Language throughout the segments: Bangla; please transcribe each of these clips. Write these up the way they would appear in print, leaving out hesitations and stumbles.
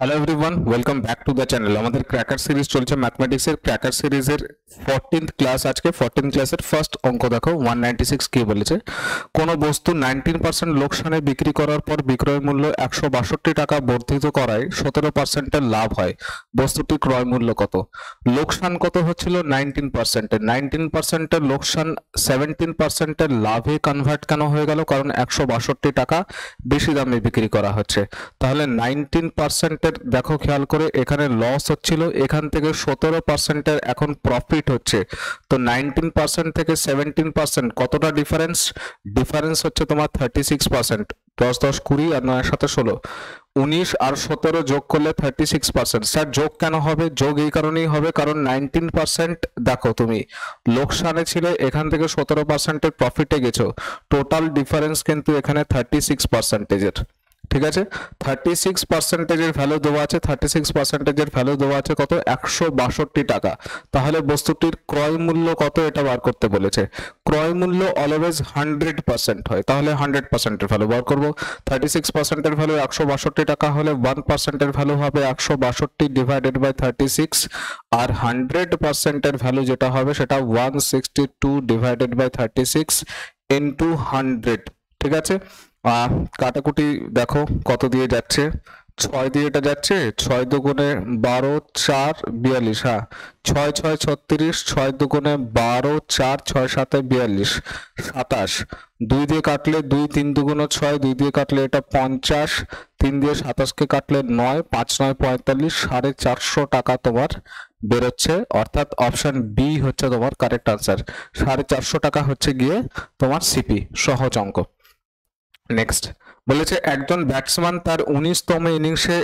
Hello everyone, welcome back to the channel. আমাদের ক্র্যাকার সিরিজ চলছে, ম্যাথমেটিক্সের ক্র্যাকার সিরিজের 14th ক্লাস। আজকে 14th ক্লাসের ফার্স্ট অঙ্ক দেখো। 196 কি বলেছে? কোনো বস্তু 19% লোকসানে বিক্রি করার পর বিক্রয় মূল্য 162 টাকা বর্ধিত করায় 17%-এর লাভ হয়। বস্তুটির ক্রয় মূল্য কত? লোকসান কত হচ্ছিল? 19%-এর। 19%-এর লোকসান 17%-এর লাভে কনভার্ট কেন হয়ে গেল? কারণ 162 টাকা বেশি দামে বিক্রি করা হচ্ছে। তাহলে 19%-এর দেখো, খেয়াল করে, এখানে লস হচ্ছিল, এখান থেকে 17%-এর এখন প্রফিট হচ্ছে। তো 19% থেকে 17% কতটা ডিফারেন্স? ডিফারেন্স হচ্ছে তোমার 36%। 10 10 20 আর 9 7 16, 19 আর 17 যোগ করলে 36%। স্যার যোগ কেন হবে? যোগ এই কারণেই হবে কারণ 19% দেখো তুমি লোকসানে ছিল, এখান থেকে 17%-এর প্রফিটে গেছো। টোটাল ডিফারেন্স কিন্তু এখানে 36%-এর। ঠিক আছে, 36%-এর ভ্যালু দেওয়া আছে। 36%-এর ভ্যালু দেওয়া আছে কত? 162 টাকা। তাহলে বস্তুটির ক্রয় মূল্য কত এটা বার করতে বলেছে। ক্রয় মূল্য অলওয়েজ 100% হয়, তাহলে 100%-এর ভ্যালু বার করব। 36%-এর ভ্যালু 162 টাকা হলে 1%-এর ভ্যালু হবে 162 ডিভাইডেড বাই 36, আর 100%-এর ভ্যালু যেটা হবে সেটা 162 ডিভাইডেড বাই 36 ইন্টু 100। ঠিক আছে, কাটাকুটি দেখো কত দিয়ে যাচ্ছে। 6 দিয়ে এটা যাচ্ছে, 6 দুগুণে 12, 4 42। হ্যাঁ, 6 6 36, 6 দুগুণে 12, 4 6 7 42, 27। 2 দিয়ে কাটলে 2, 3 দুগুণে 6, 2 দিয়ে কাটলে এটা 50, 3 দিয়ে 27কে কাটলে 9, 5 9 45, 450 টাকা তোমার বেরোচ্ছে। অর্থাৎ অপশন বি হচ্ছে তোমার কারেক্ট আনসার। 450 টাকা হচ্ছে গিয়ে তোমার সিপি। সহজ অঙ্ক। নেক্সট বলেছে, একজন ব্যাটসম্যান তার 19তম ইনিংসে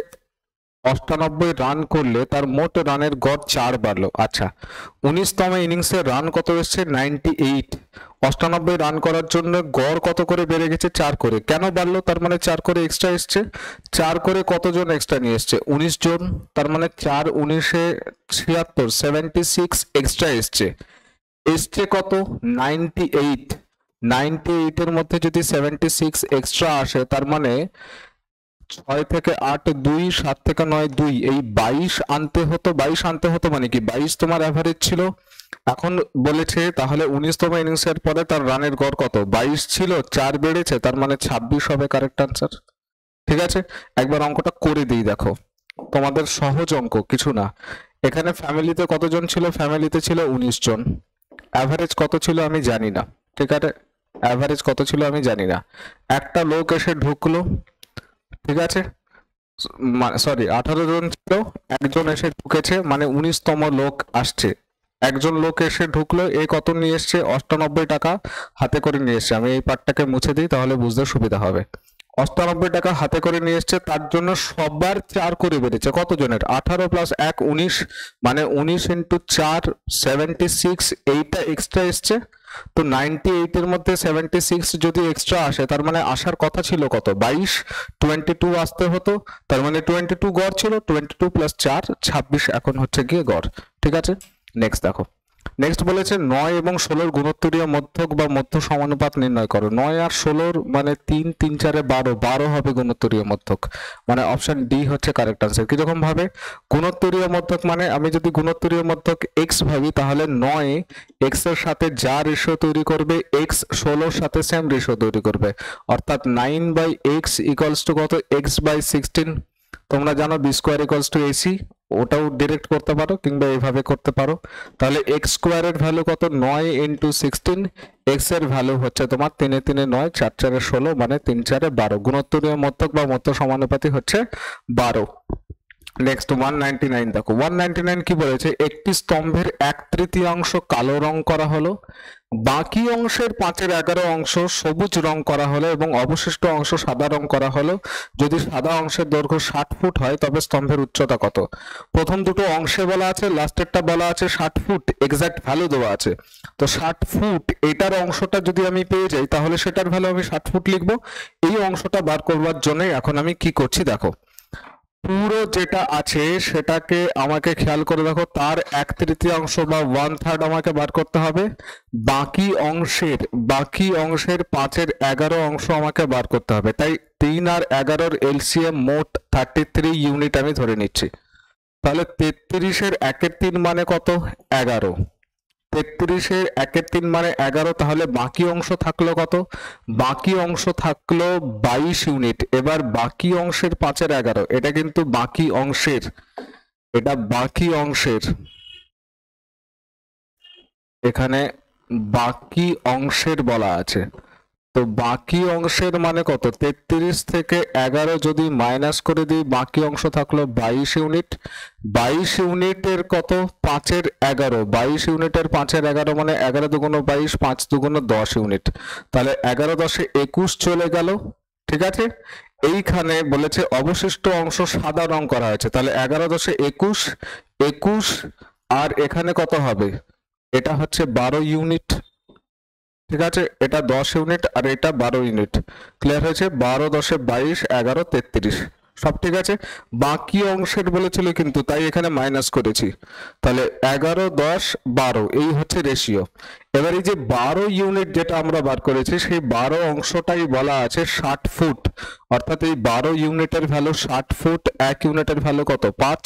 98 রান করলে তার মোট রানের গড় 4 বাড়লো। আচ্ছা, 19তম ইনিংসে রান কত এসছে? 98। 98 রান করার জন্য গড় কত করে বেড়ে গেছে? 4 করে। কেন বাড়লো? তার মানে 4 করে এক্সট্রা এসছে। 4 করে কতজন এক্সট্রা নিয়ে এসছে? 19 জন। তার মানে 4 19 76, 76 এক্সট্রা এসছে। এসছে কত? 98। 98-এর মধ্যে যদি 76 এক্সট্রা আসে, তার মানে 6 থেকে 8 2, 7 থেকে 9 2, এই 22 আনতে হতো। 22 আনতে হতো মানে কি? 22 তোমার অ্যাভারেজ ছিল। এখন বলেছে তাহলে 19তম ইনিংসের পরে তার রানের গড় কত? 22 ছিল, 4 বেড়েছে, তার মানে 26 হবে কারেক্ট আনসার। ঠিক আছে, একবার অঙ্কটা করে দিই দেখো। তোমাদের সহজ অঙ্ক, কিছু না। এখানে ফ্যামিলিতে কতজন ছিল? ফ্যামিলিতে ছিল 19 জন। অ্যাভারেজ কত ছিল আমি জানি না। ঠিক আছে, অ্যাভারেজ কত ছিল আমি জানি না। একটা লোক এসে ঢুকলো, ঠিক আছে, সরি 18 জন ছিল, একজন এসে ঢুকেছে, মানে 19তম লোক আসছে। একজন লোক এসে ঢুকলো, এ কত নিয়ে এসছে? 98 টাকা হাতে করে নিয়ে এসছে। আমি এই পার্টটাকে মুছে দিই, তাহলে বুঝতে সুবিধা হবে। 98 টাকা হাতে করে নিয়ে এসছে, তার জন্য সবার 4 করে বেড়েছে। কতজনের? 18 প্লাস 1 19, মানে 19 ইন্টু 4 76, এইটা এক্সট্রা এসছে। তো 98-এর মধ্যে 76 যদি এক্সট্রা আসে, তার মানে আসার কথা ছিল কত? 22। 22 আসতে হতো, তার মানে 22 গড় ছিল। 22 প্লাস 4 26 এখন হচ্ছে গিয়ে গড়। ঠিক আছে, নেক্সট দেখো। নেক্সট বলেছে 9 এবং 16-র গুণোত্তরীয় মধ্যক বা মধ্য সমানুপাত নির্ণয় করো। 9 আর 16-র মানে 3 3 4 12, 12 হবে গুণোত্তরীয় মধ্যক, মানে অপশন ডি হচ্ছে কারেক্ট আনসার। কিরকম ভাবে? গুণোত্তরীয় মধ্যক মানে আমি যদি গুণোত্তরীয় মধ্যক এক্স ভাবি, তাহলে 9 এক্স এর সাথে যা রেশিও তৈরি করবে, এক্স 16-র সাথে সেম রেশিও তৈরি করবে। অর্থাৎ 9/x ইকুয়ালস টু কত? x/16। তোমরা জানো B square equals to AC, ওটাও ডিরেক্ট করতে পারো কিংবা এইভাবে করতে পারো। তাহলে এক্স স্কোয়ারের ভ্যালু কত? 9 ইন্টু 16। এক্স এর ভ্যালু হচ্ছে তোমার 3 3 9, 4 4 16, মানে 3 4 12। গুণোত্তরীয় মধ্যক বা মধ্য সমানুপাতি হচ্ছে 12। নেক্সট 199 দেখো। 199 কি বলেছে? একটি স্তম্ভের 1/3 কালো রং করা হলো, বাকি অংশের 5/11 অংশ সবুজ রং করা হলো এবং অবশিষ্ট অংশ সাদা রং করা হলো। যদি সাদা অংশের দৈর্ঘ্য 60 ফুট হয়, তবে স্তম্ভের উচ্চতা কত? প্রথম দুটো অংশে বলা আছে, লাস্টেরটা বলা আছে 60 ফুট, এক্সাক্ট ভ্যালু দেওয়া আছে। তো 60 ফুট এটার অংশটা যদি আমি পেয়ে যাই, তাহলে সেটার ভ্যালু আমি 60 ফুট লিখবো। এই অংশটা বার করবার জন্য এখন আমি কি করছি দেখো। পুরো যেটা আছে সেটাকে আমাকে খেয়াল করে দেখো, তার 1/3 বা 1/3 আমাকে বার করতে হবে, বাকি অংশের 5/11 অংশ আমাকে বার করতে হবে। তাই 3 আর 11-র এলসিএম মোট 33 ইউনিট আমি ধরে নিচ্ছি। তাহলে 33-এর 1/3 মানে কত? 11। 33-এর 1/3 মানে 11। তাহলে বাকি অংশ থাকলো কত? বাকি অংশ থাকলো 22 ইউনিট। এবার বাকি অংশের 5/11, এটা কিন্তু বাকি অংশের, এটা বাকি অংশের, এখানে বাকি অংশের বলা আছে। তো বাকি অংশের মানে কত? 33 থেকে 11 যদি মাইনাস করে দিই, বাকি অংশ থাকলো 22 ইউনিট। 22 ইউনিটের কত? 5/11। 22 ইউনিটের 5/11 মানে 11 দুগুণ 22, 5 দুগুণ 10 ইউনিট। তাহলে 11 10 21 চলে গেল। ঠিক আছে, এইখানে বলেছে অবশিষ্ট অংশ সাদা রং করা হয়েছে। তাহলে 11 10 21, 21 আর এখানে কত হবে? এটা হচ্ছে 12 ইউনিট। ঠিক আছে, এটা 10 ইউনিট আর এটা 12 ইউনিট। ক্লিয়ার হয়েছে? 12 10 22, 11 33 সব ঠিক আছে। বাকি অংশের বলেছিল কিন্তু, তাই এখানে মাইনাস করেছি। তাহলে 11 10 12 এই হচ্ছে রেশিও। এবার এই যে 12 ইউনিট যেটা আমরা বার করেছি, সেই 12 অংশটাই বলা আছে 60 ফুট। অর্থাৎ এই 12 ইউনিটের ভ্যালু 60 ফুট। 1 ইউনিটের ভ্যালু কত? 5।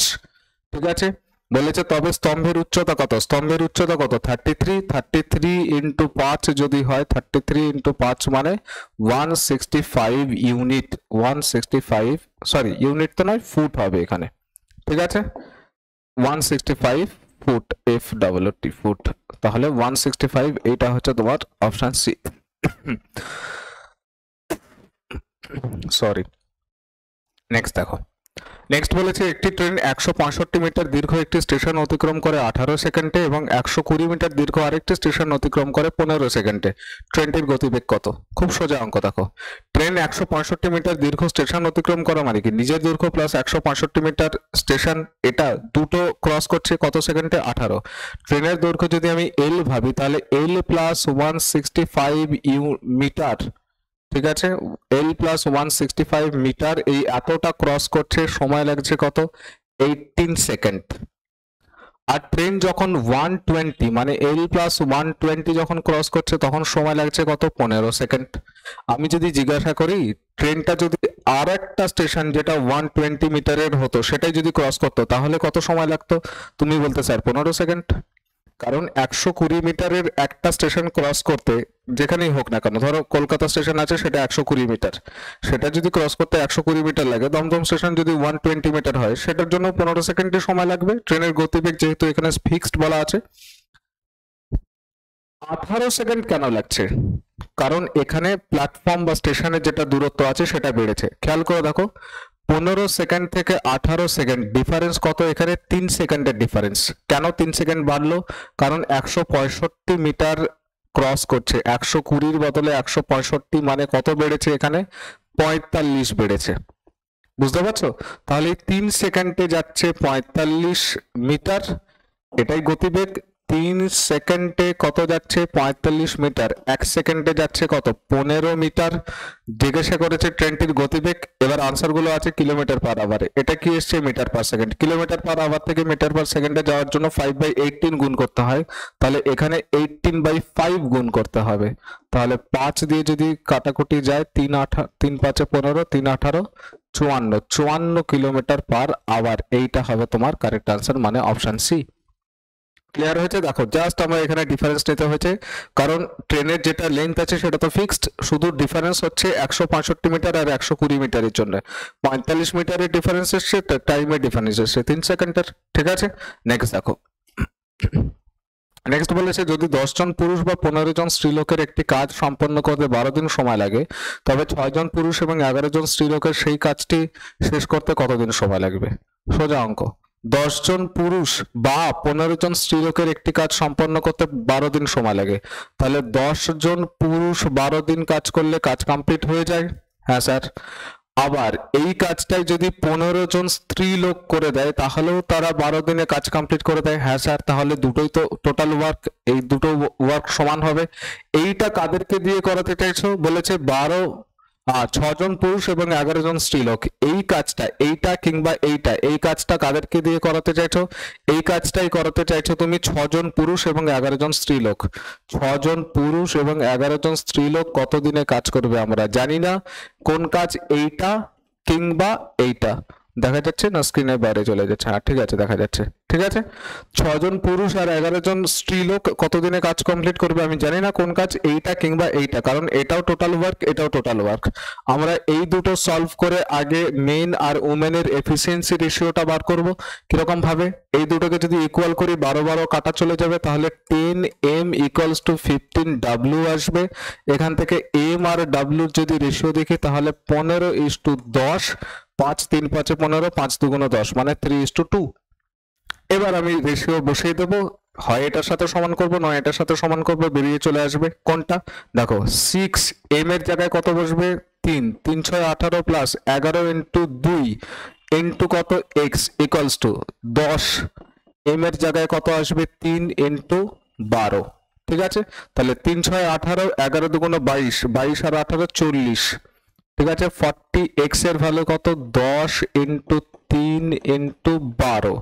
ঠিক আছে, বলেছে তবে স্তম্ভের উচ্চতা কত? স্তম্ভের উচ্চতা কত? 33। 33 ইন্টু 5 যদি হয়, 33 ইন্টু 5 মানে 165 ইউনিট। 165, সরি ইউনিট তো নয়, ফুট হবে এখানে। ঠিক আছে, 165 ফুট, FWT ফুট। তাহলে 165, এইটা হচ্ছে তোমার অপশন সি। সরি, নেক্সট দেখো। নেক্সট বলেছে একটি ট্রেন 165 মিটার দীর্ঘ একটি স্টেশন অতিক্রম করে 18 সেকেন্ডে এবং 120 মিটার দীর্ঘ আরেকটি স্টেশন অতিক্রম করে 15 সেকেন্ডে। ট্রেনটির গতিবেগ কত? খুব সোজা অঙ্ক দেখো। ট্রেন 165 মিটার দীর্ঘ স্টেশন অতিক্রম করা মানে কি? নিজের দৈর্ঘ্য প্লাস 165 মিটার স্টেশন, এটা দুটো ক্রস করছে কত সেকেন্ডে? 18। ট্রেনের দৈর্ঘ্য যদি আমি এল ভাবি, তাহলে এল প্লাস 165 মিটার, ঠিক আছে, এল প্লাস 165 মিটার, এই এতটা ক্রস করছে, সময় লাগছে কত? 18 সেকেন্ড। আর ট্রেন যখন 120 মানে এল প্লাস 120 যখন ক্রস করছে, তখন সময় লাগছে কত? 15 সেকেন্ড। আমি যদি জিজ্ঞাসা করি ট্রেনটা যদি আর একটা স্টেশন যেটা 120 মিটারের হতো সেটাই যদি ক্রস করতো, তাহলে কত সময় লাগতো? তুমি বলতে স্যার 15 সেকেন্ড। কারণ 120 মিটারের একটা স্টেশন ক্রস করতে, যেখানেই হোক না কেন, ধরো কলকাতা স্টেশন আছে সেটা 120 মিটার, সেটা যদি ক্রস করতে 120 মিটার লাগে, দমদম স্টেশন যদি 120 মিটার হয়, সেটার জন্য 15 সেকেন্ডের সময় লাগবে। ট্রেনের গতিবেগ যেহেতু এখানে ফিক্সড বলা আছে। 18 সেকেন্ড কেন লাগছে? কারণ এখানে প্ল্যাটফর্ম বা স্টেশনের যেটা দূরত্ব আছে সেটা বেড়েছে। খেয়াল করে দেখো, 15 সেকেন্ড থেকে 18 সেকেন্ড ডিফারেন্স কত? এখানে 3 সেকেন্ডের ডিফারেন্স। কেন 3 সেকেন্ড বাড়লো? কারণ 165 মিটার ক্রস করছে, 120-র বদলে 165 মানে কত বেড়েছে? এখানে 45 বেড়েছে। বুঝতে পারছো? তাহলে 3 সেকেন্ডে যাচ্ছে 45 মিটার, এটাই গতিবেগ। 3 সেকেন্ডে কত যাচ্ছে? 45 মিটার। 1 সেকেন্ডে যাচ্ছে কত? 15 মিটার। জিজ্ঞাসা করেছে ট্রেনটির গতিবেগ। এবার আনসার গুলো আছে কিলোমিটার পার আওয়ারে। এটা কি এসছে? Metre per second. Kilometre per hour থেকে মিটার পার সেকেন্ডে যাওয়ার জন্য 5/18 গুণ করতে হয়। তাহলে এখানে 18/5 গুণ করতে হবে। তাহলে 5 দিয়ে যদি কাটাকুটি যায়, 3 5 15, 3 18 54 কিলোমিটার পার আওয়ার। এইটা হবে তোমার কারেক্ট আনসার, মানে অপশন সি। ক্লিয়ার হয়েছে? দেখো জাস্ট আমরা এখানে ডিফারেন্স নিতে হয়েছে, কারণ ট্রেনের যেটা লেন্থ আছে সেটা তো ফিক্সড, শুধু ডিফারেন্স হচ্ছে 165 মিটার আর 120 মিটারের জন্য। 45 মিটারের ডিফারেন্স এসছে, টাইমের ডিফারেন্স এসছে 3 সেকেন্ডের। ঠিক আছে, নেক্সট দেখো। নেক্সট বলেছে যদি 10 জন পুরুষ বা 15 জন স্ত্রীলোকের একটি কাজ সম্পন্ন করতে 12 দিন সময় লাগে, তবে 6 জন পুরুষ এবং 11 জন স্ত্রীলোকের সেই কাজটি শেষ করতে কতদিন সময় লাগবে? সোজা অঙ্ক। 10 জন পুরুষ বা 15 জন স্ত্রীলোকের একটি কাজ সম্পন্ন করতে 12 দিন সময় লাগে, তাহলে 10 জন পুরুষ 12 দিন কাজ করলে কাজ কমপ্লিট হয়ে যায়। হ্যাঁ স্যার। আবার এই কাজটাই যদি 15 জন স্ত্রী লোক করে দেয়, তাহলেও তারা 12 দিনে কাজ কমপ্লিট করে দেয়। হ্যাঁ স্যার। তাহলে দুটোই তো টোটাল ওয়ার্ক, এই দুটো ওয়ার্ক সমান হবে। এইটা কাদেরকে দিয়ে করাতে চাইছো? বলেছে 12 ছজন পুরুষ এবং 11 জন স্ত্রীলোক এই কাজটা, এইটা কিংবা এইটা, এই কাজটা কাদেরকে দিয়ে করাতে চাইছো? এই কাজটাই করাতে চাইছো তুমি 6 জন পুরুষ এবং 11 জন স্ত্রীলোক। 6 জন পুরুষ এবং 11 জন স্ত্রীলোক কতদিনে কাজ করবে আমরা জানি না। কোন কাজ? এইটা কিংবা এইটা। দেখা যাচ্ছে না স্ক্রিনের বাইরে চলে যাচ্ছে? হ্যাঁ ঠিক আছে, দেখা যাচ্ছে। ঠিক আছে, 6 জন পুরুষ আর 11 জন স্ত্রীলোক কতদিনে কাজ কমপ্লিট করবে আমি জানি না। কোন কাজ? এইটা কিংবা এইটা, কারণ এটাও টোটাল ওয়ার্ক, এটাও টোটাল ওয়ার্ক। আমরা এই দুটো সলভ করে আগে মেন আর উমেনের এফিসিয়েন্সি রেশিওটা বার করব। কিরকম ভাবে? এই দুটোকে যদি ইকুয়াল করি 12 কাটা চলে যাবে, তাহলে 10m ইকুয়ালস টু 15w আসবে। এখান থেকে m আর w যদি রেশিও দেখি তাহলে 15:10, 5 3 5 15, 5 2 10, মানে 3:2। এবার আমি রেশিও বসিয়ে দেবো, হয় এটার সাথে সমান করব, নয় এটার সাথে সমান করব, বেরিয়ে চলে আসবে কোনটা? দেখো 6m এর জায়গায় কত বসবে? 3, 3 6 18 প্লাস 11 ইন্টু 2 ইন্টু কত? x equals to 10। m এর জায়গায় কত আসবে? 3 ইন্টু 12। ঠিক আছে, তাহলে 3 6 18, 11 2 22, 22 আর 18 40। ঠিক আছে, 40x এর ভ্যালু কত? 10 ইন্টু 3 ইন্টু 12।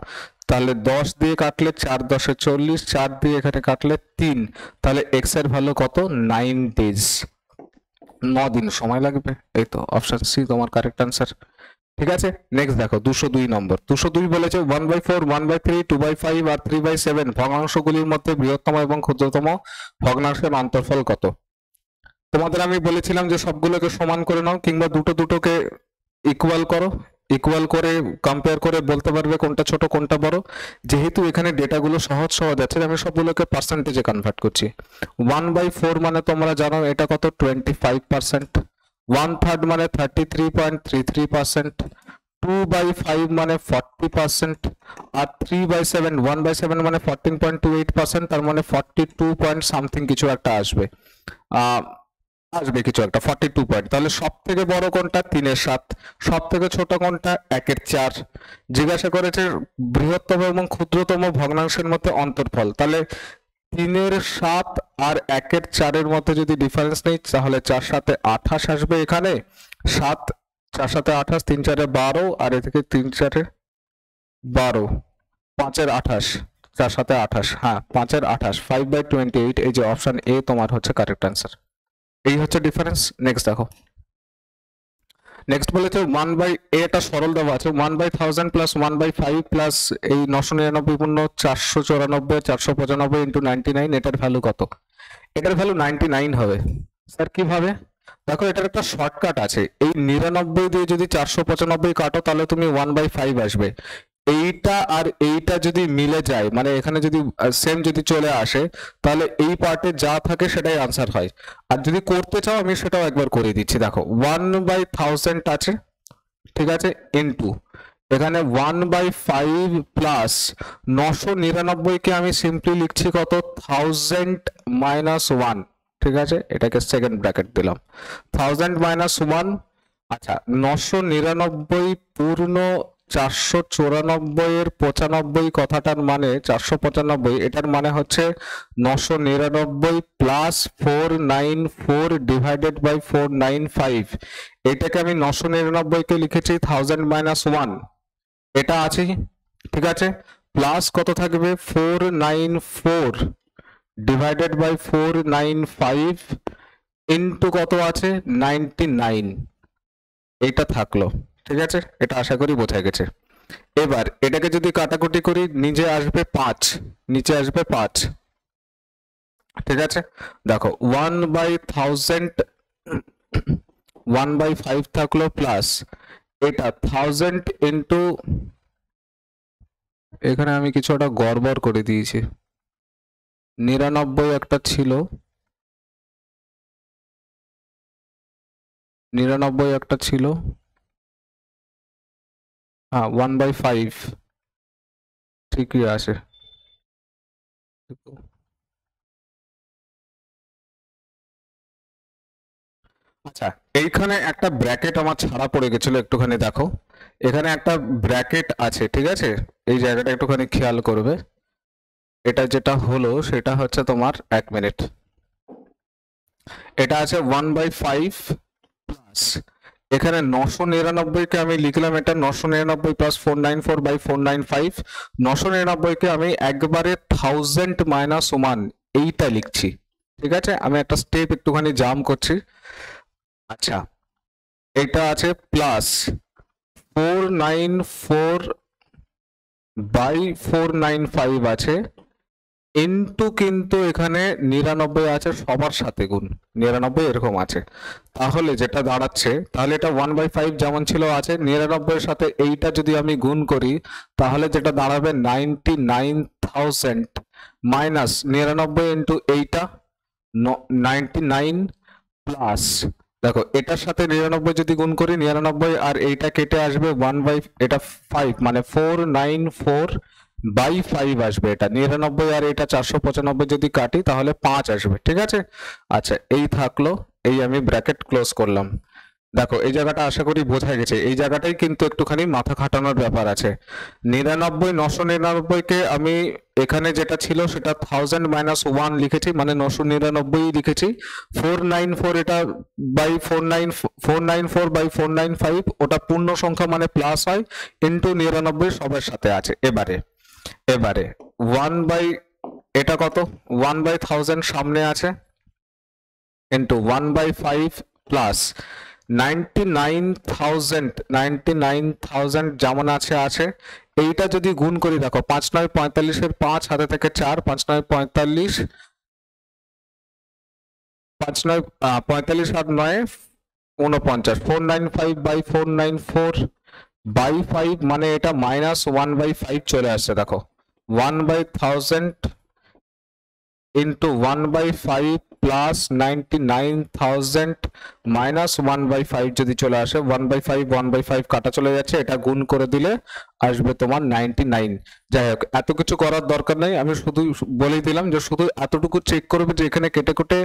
তাহলে 10 দিয়ে কাটলে 4 10 40, 4 দিয়ে এখানে কাটলে 3, তাহলে x এর ভ্যালু কত? 9 ডেজ, 9 দিন সময় লাগবে। এই তো অপশন সি তোমার কারেক্ট আনসার। ঠিক আছে, নেক্সট দেখো 202 নম্বর। 202 বলেছে 1/4, 1/3, 2/5 আর 3/7 ভগ্নাংশগুলির মধ্যে বৃহত্তম এবং ক্ষুদ্রতম ভগ্নাংশের অন্তর্ফল কত? তোমাদের আমি বলেছিলাম যে সবগুলোকে সমান করে নাও কিংবা দুটোকে ইকুয়াল করো, ইকুয়াল করে কম্পেয়ার করে বলতে পারবে কোনটা ছোট কোনটা বড়। যেহেতু এখানে ডেটাগুলো সহজ আছে, আমি সবগুলোকে পার্সেন্টেজে কনভার্ট করছি। 1/4 মানে তোমরা জানো এটা কত? 25%। 1/3 মানে 33.33%। 2/5 মানে 40%। আর 3/7, 1/7 মানে 14.28%, তার মানে 42 পয়েন্ট সামথিং কিছু একটা আসবে। আসবে কিছু একটা 42 পয়েন্ট। তাহলে সব থেকে বড় কোনটা? 3/7। সব থেকে ছোট কোনটা? 1/4। জিজ্ঞাসা করেছে বৃহত্তম এবং ক্ষুদ্রতম ভগ্নাংশের মধ্যে অন্তর্ফল। তাহলে 3/7 আর 1/4 মধ্যে যদি ডিফারেন্স নেই তাহলে 4 7 28 আসবে এখানে। 7 4 7 28, 3 4 12, আর এ থেকে 3 4 12, 5 28, 4 7 28, হ্যাঁ 5 28, 5/28। এই যে অপশন এ তোমার হচ্ছে কারেক্ট আনসার। এই হচ্ছে ডিফারেন্স। নেক্সট দেখো, নেক্সট বলেছে 1/, এটা সরল দেওয়া আছে, 1/1000 প্লাস 1/5 প্লাস এই 999 পূর্ণ 494 495 ইন্টু 99, এটার ভ্যালু কত? এটার ভ্যালু 99 হবে। স্যার কিভাবে? দেখো এটার একটা শর্টকাট আছে, এই 99 দিয়ে যদি 495 কাটো তাহলে তুমি 1/5 আসবে। এইটা আর এইটা যদি মিলে যায়, মানে এখানে যদি সেম যদি চলে আসে, তাহলে এই পার্টে যা থাকে সেটাই আনসার হয়। আর যদি করতে চাও আমি সেটাও একবার করে দিচ্ছি। দেখো 1/1000 আছে, ঠিক আছে, ইনটু এখানে 1/5 প্লাস 999 কে আমি সিম্পলি লিখছি কত? 1000 মাইনাস 1। ঠিক আছে, এটাকে সেকেন্ড ব্র্যাকেট দিলাম, 1000 মাইনাস 1। আচ্ছা, 999 পূর্ণ 494 এর 95 কথাটার মানে 495, এটার মানে হচ্ছে 999 প্লাস 494 ডিভাইডেড বাই 495। এটাকে আমি 999 কে লিখেছি 1000 মাইনাস 1, এটা আছে, ঠিক আছে, প্লাস কত থাকবে? 494 ডিভাইডেড বাই 495 ইন্টু কত আছে? 99, এইটা থাকলো। ঠিক আছে, এটা আশা করি বোঝা গেছে। এবার এটাকে যদি কাটাকুটি করি নিচে আসবে 5, নিচে আসবে 5। ঠিক আছে, দেখো 1/1000 1/5 থাকলো প্লাস এটা 1000 ইন্টু, এখানে আমি কিছু একটা গড়বড় করে দিয়েছি, 99 একটা ছিল, 99 একটা ছিল, হ্যাঁ 1/5 ঠিকই আছে। আচ্ছা, এইখানে একটা ব্র্যাকেট আমার ছাড়া পড়ে গেছিল, একটুখানি দেখো, এখানে একটা ব্র্যাকেট আছে, ঠিক আছে, এই জায়গাটা একটুখানি খেয়াল করবে। এটা যেটা হলো সেটা হচ্ছে তোমার, 1 মিনিট, এটা আছে 1/5 প্লাস এখানে 999 কে আমি লিখলাম, এটা 999 প্লাস 494 বাই 495। 999 কে আমি একবারে 1000 মাইনাস 1 এইটা লিখছি, ঠিক আছে। আমি একটা স্টেপ একটুখানি জাম করছি। আচ্ছা, এটা আছে প্লাস 494 বাই 495 আছে, ইনটু কিন্তু এখানে 99 আছে সবার সাথে গুণ, 99 এরকম আছে। তাহলে যেটা দাঁড়াচ্ছে, তাহলে এটা 1/5 যেমন ছিল আছে, 99 এর সাথে এইটা যদি আমি গুণ করি তাহলে যেটা দাঁড়াবে 99,000 মাইনাস 99 ইন্টু এইটা 99 প্লাস, দেখো এটার সাথে 99 যদি গুণ করি 99 আর এইটা কেটে আসবে 1/5 মানে 494/5 আসবে। এটা 99 আর এটা 495 যদি কাটি তাহলে 5 আসবে, ঠিক আছে। আচ্ছা, এই থাকলো, এই আমি ব্র্যাকেট ক্লোজ করলাম। দেখো এই জায়গাটা আশা করি বোঝা গেছে, এই জায়গাটাই কিন্তু একটুখানি মাথা খাটানোর ব্যাপার আছে। 999 কে আমি এখানে যেটা ছিল সেটা 1000 মাইনাস 1 লিখেছি, মানে 999 লিখেছি। 494 এটা বাই 494 বাই 495 ওটা পূর্ণ সংখ্যা মানে প্লাস হয়, ইন্টু 99 সবার সাথে আছে। এবারে 1 বাই এটা কত 1/1000 সামনে আছে, ইন্টু 1/5 প্লাস 99,000 যেমন আছে। এইটা যদি গুণ করি, দেখো 5 9 45 এর 5 হাতে থেকে 4, 5 9 45, 5 9 45 আর 9 49, 495/494/5 মানে এটা মাইনাস 1/5 চলে আসছে। দেখো 1/1000 into 1/5 প্লাস 99,000 মাইনাস 1/5 যদি চলে আসে, 1/5 কাটা চলে যাচ্ছে, এটা গুণ করে দিলে আসবে তোমার 99। যাই হোক, এত কিছু করার দরকার নেই, আমি শুধু বলেই দিলাম যে শুধু এতটুকু চেক করবে যে এখানে কেটে কেটে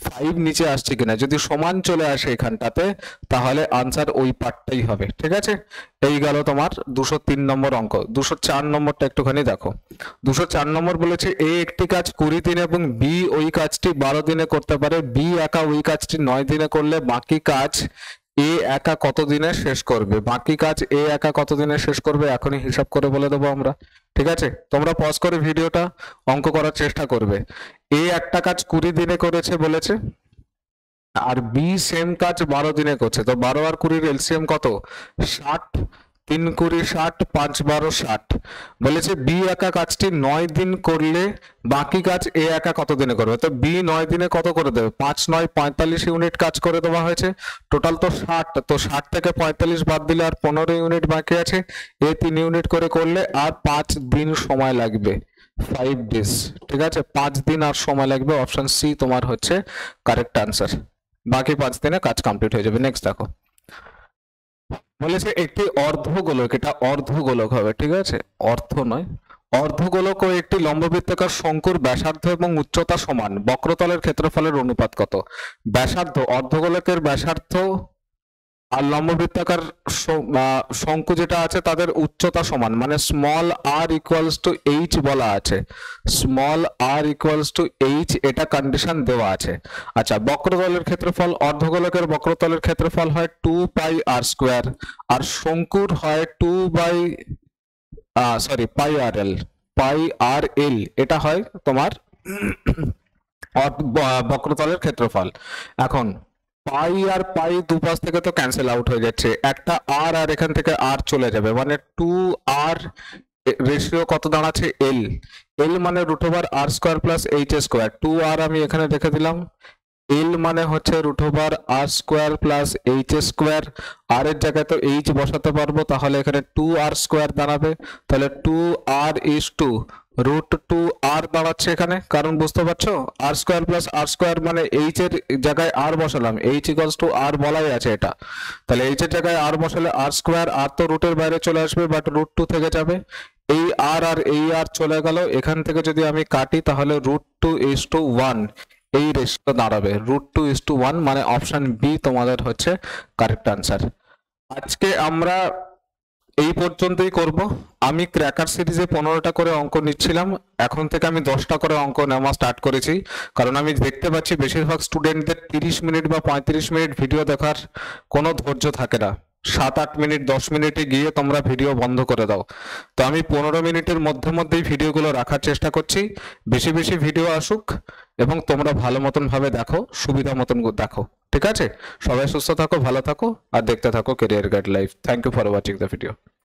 5 নিচে আসছে কিনা। যদি সমান চলে আসে এখানটাতে তাহলে আনসার ওই পার্টটাই হবে, ঠিক আছে। এই গেল তোমার 203 নম্বর অঙ্ক। 204 নম্বরটা একটুখানি দেখো। 204 নম্বর বলেছে এ একটি কাজ 20 দিনে এবং বি ওই কাজটি 12 দিনে করতে পারে। বি একা ওই কাজটি 9 দিনে করলে বাকি কাজ এ একা কত দিনে শেষ করবে। বাকি কাজ এ একা কত দিনে শেষ করবে এখনই হিসাব করে বলে দেবো আমরা, ঠিক আছে। তোমরা পজ করে ভিডিওটা অঙ্ক করার চেষ্টা করবে। এ একটা কাজ 20 দিনে করেছে বলেছে, আর বি সেম কাজ 12 দিনে করছে। তো 12 আর 20 এলসিএম কত 60, 3 20 60, 5 12 60। বলেছে বি একা কাজটি 9 দিন করলে বাকি কাজ এ একা কত দিনে করবে। তো বি 9 দিনে কত করে দেবে, 5 9 45 ইউনিট কাজ করে দেওয়া হয়েছে। টোটাল তো 60, তো 60 থেকে 45 বাদ দিলে আর 15 ইউনিট বাকি আছে। এ 3 ইউনিট করে করলে আর 5 দিন সময় লাগবে, 5 ডেজ, ঠিক আছে। 5 দিন আর সময় লাগবে। অপশন সি তোমার হচ্ছে কারেক্ট আনসার। বাকি 5 দিনে কাজ কমপ্লিট হয়ে যাবে। নেক্সট দেখো, বলেছে একটি অর্ধগোলক, এটা অর্ধগোলক হবে, ঠিক আছে, অর্ধ নয়। অর্ধগোলক ও একটি লম্ববৃত্তাকার শঙ্কুর ব্যাসার্ধ এবং উচ্চতা সমান, বক্রতলের ক্ষেত্রফলের অনুপাত কত। ব্যাসার্ধ, অর্ধগোলকের ব্যাসার্ধ আর লম্ববৃত্তাকার শঙ্কু যেটা আছে তাদের উচ্চতা সমান, মানে small r equals to h বলা আছে, small r equals to h, এটা কন্ডিশন দেওয়া আছে। আচ্ছা, বক্রতলের ক্ষেত্রফল, অর্ধগোলকের বক্রতলের ক্ষেত্রফল হয় 2πr², আর শঙ্কুর হয় πrl, এটা হয় তোমার বক্রতলের ক্ষেত্রফল। এখন পাই আর পাই দুপাশ থেকে তো ক্যান্সেল আউট হয়ে যাচ্ছে, একটা আর আর এখান থেকে আর চলে যাবে, মানে 2r রেশিও কত দাঁড়াচ্ছে এল। এল মানে √r² প্লাস h²। 2r আমি এখানে রেখে দিলাম, এল মানে হচ্ছে √r² প্লাস h²। আর এর জায়গায় তো h বসাতে পারবো, তাহলে এখানে 2r² দাঁড়াবে। তাহলে 2r is to √2r দাঁড়াচ্ছে এখানে, কারণ বুঝতে পারছো r² প্লাস r² মানে h এর জায়গায় r বসালাম, h ইকুয়ালস টু r বলাই আছে এটা। তাহলে h এর জায়গায় r বসালে r², r তো রুটের বাইরে চলে আসবে, বাট √2 থেকে যাবে। এই r আর এই r চলে গেল, এখান থেকে যদি আমি কাটি তাহলে √2 is to 1 এই রেশিও দাঁড়াবে, √2 is to 1, মানে অপশন বি তোমাদের হচ্ছে কারেক্ট আনসার। আজকে আমরা এই পর্যন্তই করব। আমি ক্র্যাকার সিরিজে 15টা করে অঙ্ক নিচ্ছিলাম, এখন থেকে আমি 10টা করে অঙ্ক নেওয়া স্টার্ট করেছি, কারণ আমি দেখতে পাচ্ছি বেশিরভাগ স্টুডেন্টদের 30 মিনিট বা 35 মিনিট ভিডিও দেখার কোনো ধৈর্য থাকে না। 7-8 মিনিট 10 মিনিটে গিয়ে তোমরা ভিডিও বন্ধ করে দাও। তো আমি 15 মিনিটের মধ্যেই ভিডিওগুলো রাখার চেষ্টা করছি। বেশি বেশি ভিডিও আসুক এবং তোমরা ভালো মতন ভাবে দেখো, সুবিধা মতন দেখো। ঠিক আছে, সবাই সুস্থ থাকো, ভালো থাকো, আর দেখতে থাকো career guide life. Thank you for watching the video.